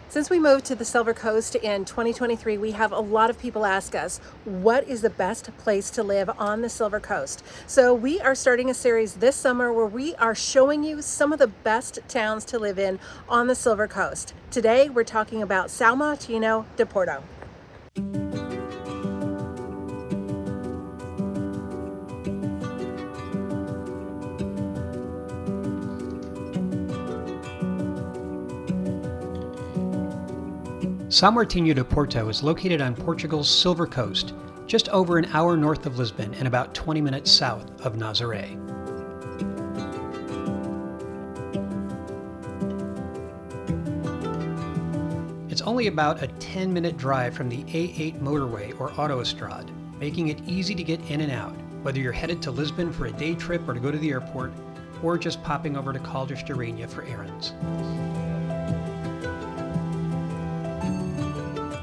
Since we moved to the Silver Coast in 2023, we have a lot of people ask us, what is the best place to live on the Silver Coast? So we are starting a series this summer where we are showing you some of the best towns to live in on the Silver Coast. Today, we're talking about São Martinho de Porto. São Martinho de Porto is located on Portugal's Silver Coast, just over an hour north of Lisbon and about 20 minutes south of Nazaré. It's only about a 10-minute drive from the A8 motorway or autoestrade, making it easy to get in and out, whether you're headed to Lisbon for a day trip or to go to the airport, or just popping over to Caldas de Rainha for errands.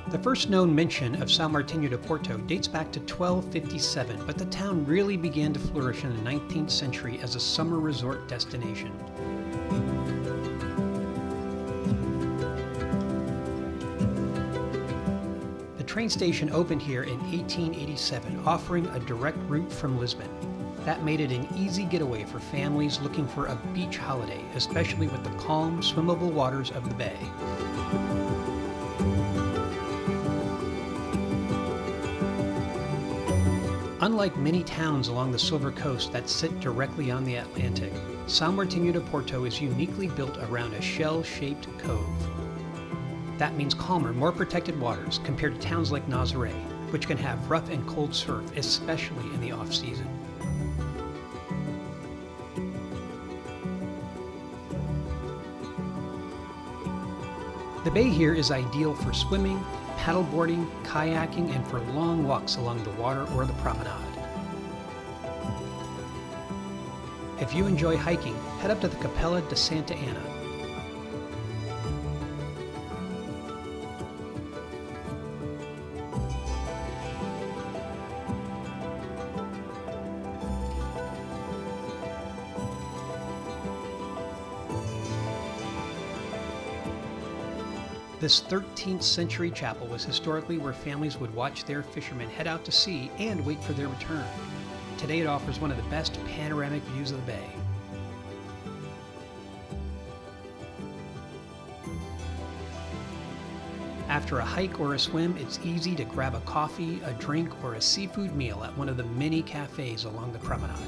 The first known mention of São Martinho de Porto dates back to 1257, but the town really began to flourish in the 19th century as a summer resort destination. The train station opened here in 1887, offering a direct route from Lisbon. That made it an easy getaway for families looking for a beach holiday, especially with the calm, swimmable waters of the bay. Unlike many towns along the Silver Coast that sit directly on the Atlantic, São Martinho de Porto is uniquely built around a shell-shaped cove. That means calmer, more protected waters compared to towns like Nazaré, which can have rough and cold surf, especially in the off-season. The bay here is ideal for swimming, paddleboarding, kayaking, and for long walks along the water or the promenade. If you enjoy hiking, head up to the Capela de Santa Ana. This 13th century chapel was historically where families would watch their fishermen head out to sea and wait for their return. Today it offers one of the best panoramic views of the bay. After a hike or a swim, it's easy to grab a coffee, a drink, or a seafood meal at one of the many cafes along the promenade.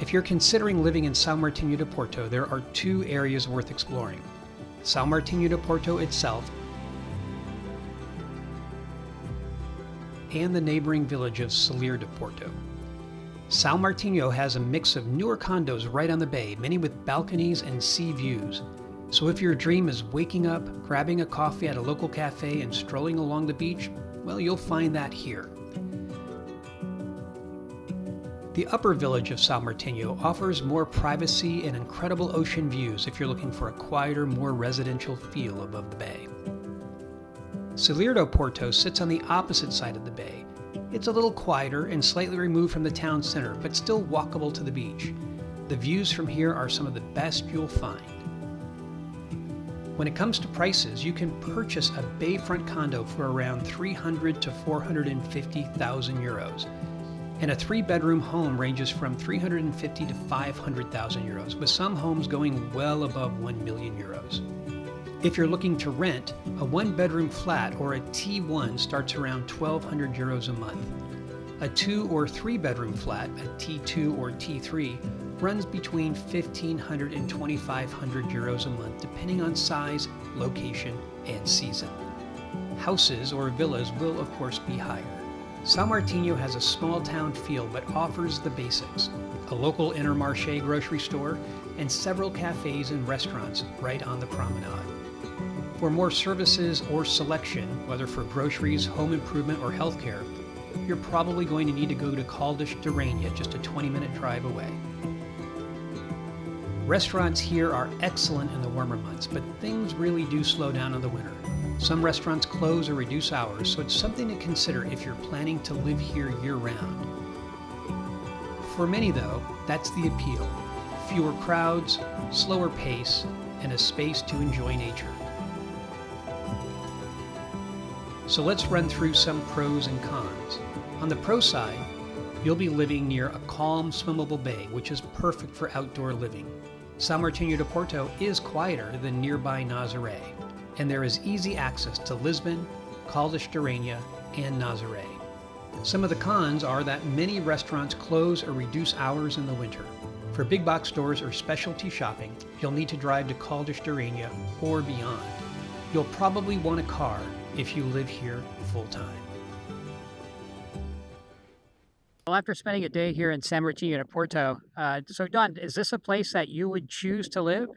If you're considering living in São Martinho de Porto, there are two areas worth exploring: São Martinho de Porto itself and the neighboring village of Celheiro de Porto. São Martinho has a mix of newer condos right on the bay, many with balconies and sea views. So if your dream is waking up, grabbing a coffee at a local cafe, and strolling along the beach, well, you'll find that here. The upper village of São Martinho offers more privacy and incredible ocean views if you're looking for a quieter, more residential feel above the bay. Celheiro de Porto sits on the opposite side of the bay. It's a little quieter and slightly removed from the town center, but still walkable to the beach. The views from here are some of the best you'll find. When it comes to prices, you can purchase a bayfront condo for around 300 to 450,000 euros. And a 3-bedroom home ranges from 350 to 500,000 euros, with some homes going well above 1 million euros. If you're looking to rent, a 1-bedroom flat or a T1 starts around 1,200 euros a month. A 2 or 3-bedroom flat, a T2 or T3, runs between 1,500 and 2,500 euros a month, depending on size, location, and season. Houses or villas will, of course, be higher. São Martinho has a small town feel but offers the basics: a local Intermarché grocery store and several cafes and restaurants right on the promenade. For more services or selection, whether for groceries, home improvement, or healthcare, you're probably going to need to go to Caldas de Rainha, just a 20-minute drive away. Restaurants here are excellent in the warmer months, but things really do slow down in the winter. Some restaurants close or reduce hours, so it's something to consider if you're planning to live here year-round. For many, though, that's the appeal: fewer crowds, slower pace, and a space to enjoy nature. So let's run through some pros and cons. On the pro side, you'll be living near a calm, swimmable bay, which is perfect for outdoor living. São Martinho de Porto is quieter than nearby Nazaré, and there is easy access to Lisbon, Caldas de Rainha, and Nazaré. Some of the cons are that many restaurants close or reduce hours in the winter. For big box stores or specialty shopping, you'll need to drive to Caldas de Rainha or beyond. You'll probably want a car if you live here full time. Well, after spending a day here in São Martinho de Porto, so Dawn, is this a place that you would choose to live?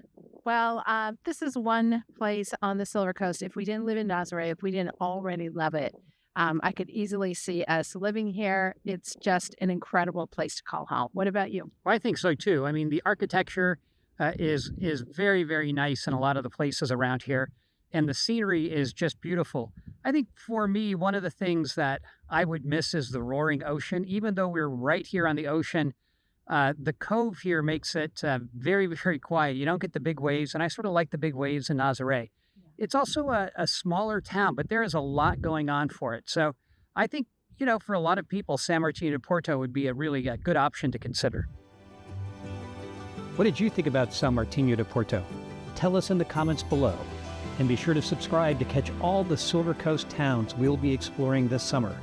Well, this is one place on the Silver Coast. If we didn't live in Nazaré, if we didn't already love it, I could easily see us living here. It's just an incredible place to call home. What about you? Well, I think so too. I mean, the architecture is very, very nice in a lot of the places around here, and the scenery is just beautiful. I think for me, one of the things that I would miss is the roaring ocean. Even though we're right here on the ocean, the cove here makes it very, very quiet. You don't get the big waves, and I sort of like the big waves in Nazaré. It's also a smaller town, but there is a lot going on for it. So I think, for a lot of people, São Martinho de Porto would be a really good option to consider. What did you think about São Martinho de Porto? Tell us in the comments below. And be sure to subscribe to catch all the Silver Coast towns we'll be exploring this summer.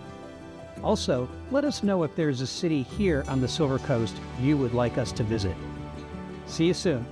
Also, let us know if there's a city here on the Silver Coast you would like us to visit. See you soon.